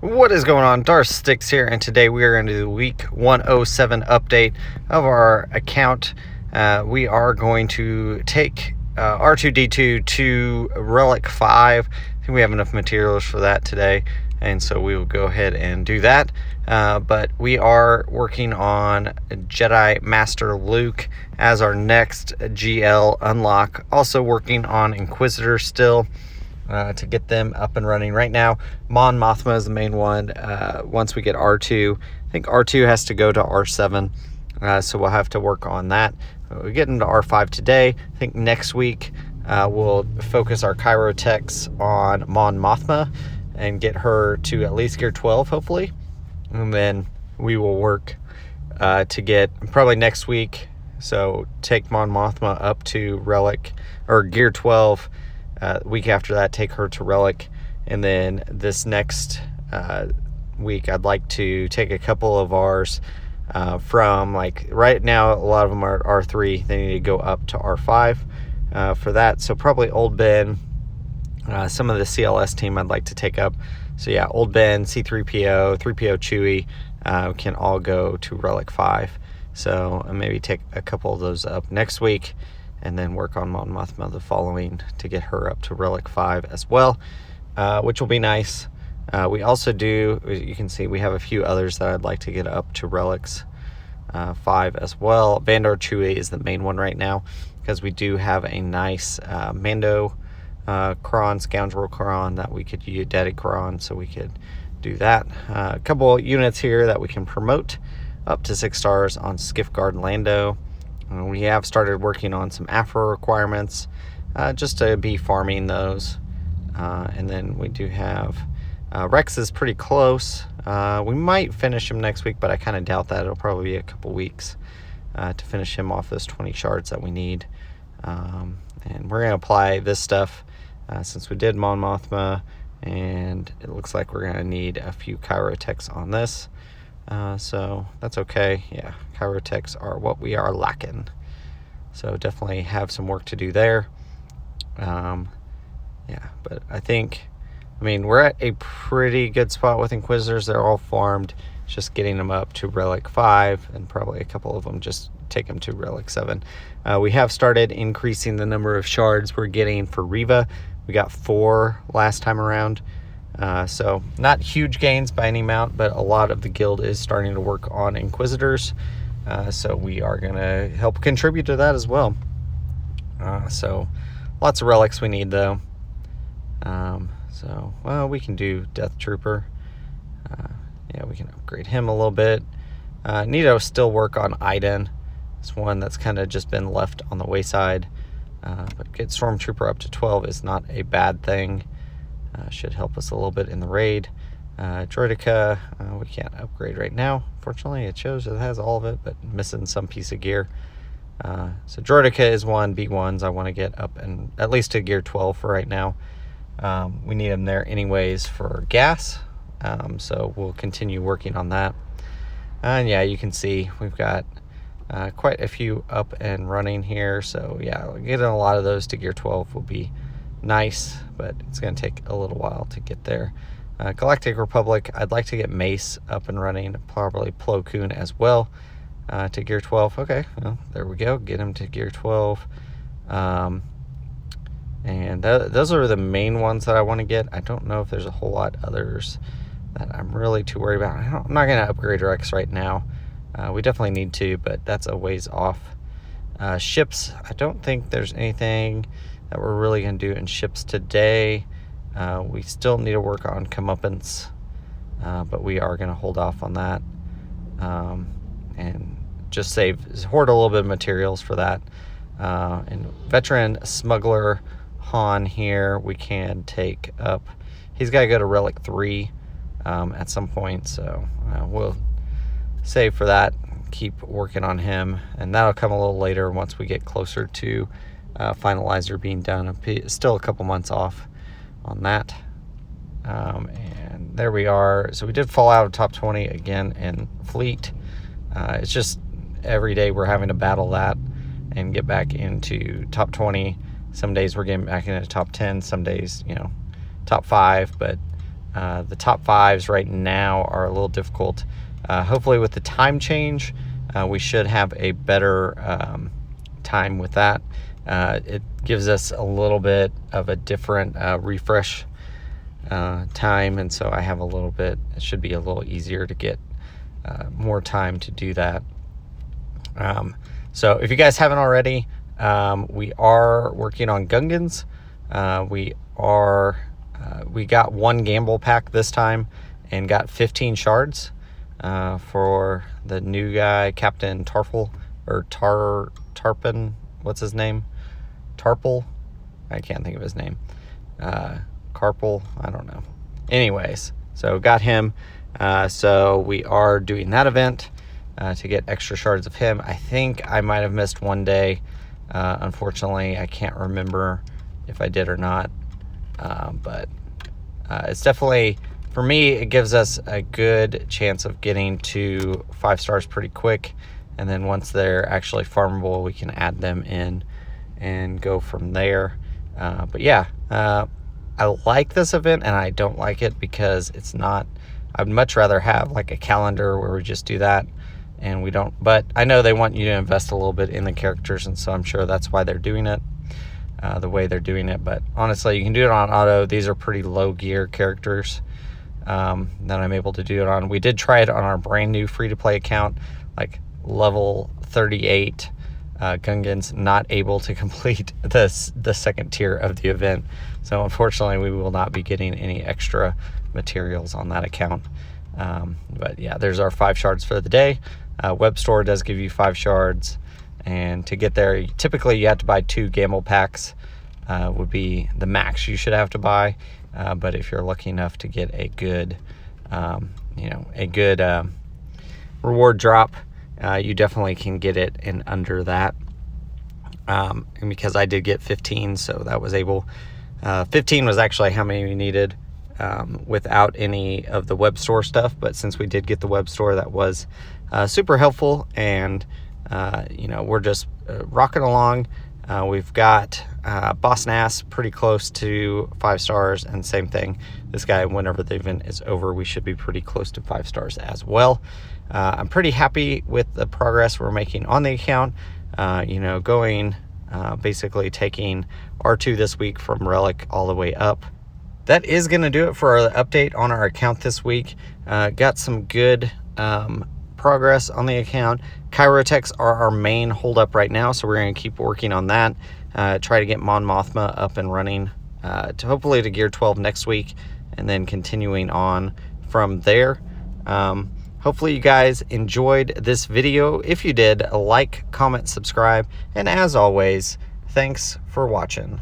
What is going on? Darth Stix here, and today we are going to do the week 107 update of our account. We are going to take R2-D2 to Relic 5. I think we have enough materials for that today, and so we will go ahead and do that. But we are working on Jedi Master Luke as our next GL unlock. Also working on Inquisitors still. To get them up and running right now. Mon Mothma is the main one. Once we get R2, I think R2 has to go to R7, so we'll have to work on that. We get into R5 today. I think next week we'll focus our Chirotechs on Mon Mothma and get her to at least gear 12, hopefully. And then we will work to get, probably next week, so take Mon Mothma up to Relic, or gear 12. Week after that, take her to Relic, and then this next week I'd like to take a couple of ours from, like, right now a lot of them are R3. They need to go up to R5 for that, so probably Old Ben, some of the CLS team I'd like to take up. So yeah, Old Ben, C3PO, 3PO Chewie can all go to Relic 5, so maybe take a couple of those up next week, and then work on Mon Mothma the following to get her up to Relic 5 as well, which will be nice. We also do, you can see we have a few others that I'd like to get up to Relics 5 as well. Vandar Chewie is the main one right now, because we do have a nice Mando Cron, Scoundrel Cron that we could use, Daddy Cron, so we could do that. A couple units here that we can promote up to 6 stars on Skiff Guard Lando. We have started working on some Afro requirements just to be farming those. And then we do have Rex is pretty close. We might finish him next week, but I kind of doubt that. It'll probably be a couple weeks to finish him off those 20 shards that we need. And we're going to apply this stuff since we did Mon Mothma, and it looks like we're going to need a few Chirotechs on this. So that's okay. Yeah, Chirotechs are what we are lacking, so definitely have some work to do there. Yeah, but I mean we're at a pretty good spot with Inquisitors. They're all farmed. It's just getting them up to Relic 5, and probably a couple of them just take them to Relic 7. We have started increasing the number of shards we're getting for Reva. We got 4 last time around. So not huge gains by any amount, but a lot of the guild is starting to work on Inquisitors. So we are going to help contribute to that as well. So lots of relics we need, though. So, well, we can do Death Trooper. Yeah, we can upgrade him a little bit. Need to still work on Iden. It's one that's kind of just been left on the wayside. But get Stormtrooper up to 12 is not a bad thing. Should help us a little bit in the raid. Droideka, we can't upgrade right now. Fortunately, it shows it has all of it, but missing some piece of gear. So Droideka is one, B1s I want to get up and at least to gear 12 for right now. We need them there anyways for gas, so we'll continue working on that. And yeah, you can see we've got quite a few up and running here. So yeah, getting a lot of those to gear 12 will be nice, but it's going to take a little while to get there. Galactic Republic, I'd like to get Mace up and running, probably Plo Koon as well, to gear 12. Okay, well, there we go, get him to gear 12. And those are the main ones that I want to get. I don't know if there's a whole lot others that I'm really too worried about. I'm not going to upgrade Rex right now. We definitely need to, but that's a ways off. Ships, I don't think there's anything that we're really going to do in ships today. We still need to work on comeuppance, but we are going to hold off on that, and just hoard a little bit of materials for that. And veteran smuggler Han here, we can take up. He's got to go to Relic 3 at some point, so we'll save for that, keep working on him, and that'll come a little later once we get closer to finalizer being done. Still a couple months off on that. And there we are. So we did fall out of top 20 again in fleet. It's just every day we're having to battle that and get back into top 20. Some days we're getting back into top 10, some days, top 5, but The top 5s right now are a little difficult. Hopefully with the time change, we should have a better time with that. It gives us a little bit of a different refresh time, and so I have a little bit, it should be a little easier to get more time to do that. So if you guys haven't already, we are working on Gungans. We got one gamble pack this time and got 15 shards for the new guy, Captain Tarful, or Tarpin, what's his name? Tarple? I can't think of his name. Carpal, I don't know. Anyways, so got him. So we are doing that event to get extra shards of him. I think I might have missed one day. Unfortunately, I can't remember if I did or not. But it's definitely, for me, it gives us a good chance of getting to 5 stars pretty quick. And then once they're actually farmable, we can add them in and go from there. But yeah, I like this event, and I don't like it because it's not, I'd much rather have like a calendar where we just do that, and we don't, but I know they want you to invest a little bit in the characters, and so I'm sure that's why they're doing it the way they're doing it. But honestly, you can do it on auto. These are pretty low gear characters that I'm able to do it on. We did try it on our brand new free-to-play account, like level 38 Gungans, not able to complete the second tier of the event. So unfortunately, we will not be getting any extra materials on that account. But yeah, there's our 5 shards for the day. Web store does give you 5 shards, and to get there, typically you have to buy 2 gamble packs, would be the max you should have to buy. But if you're lucky enough to get a good, reward drop, you definitely can get it in under that. And because I did get 15, so that was able, 15 was actually how many we needed without any of the web store stuff. But since we did get the web store, that was super helpful. And we're just rocking along. We've got Boss Nass pretty close to 5 stars, and same thing, this guy, whenever the event is over, we should be pretty close to 5 stars as well. I'm pretty happy with the progress we're making on the account. Going basically taking R2 this week from Relic all the way up. That is going to do it for our update on our account this week. Got some good progress on the account. Chirotechs are our main holdup right now, so we're going to keep working on that. Try to get Mon Mothma up and running to hopefully to gear 12 next week, and then continuing on from there. Hopefully you guys enjoyed this video. If you did, like, comment, subscribe, and as always, thanks for watching.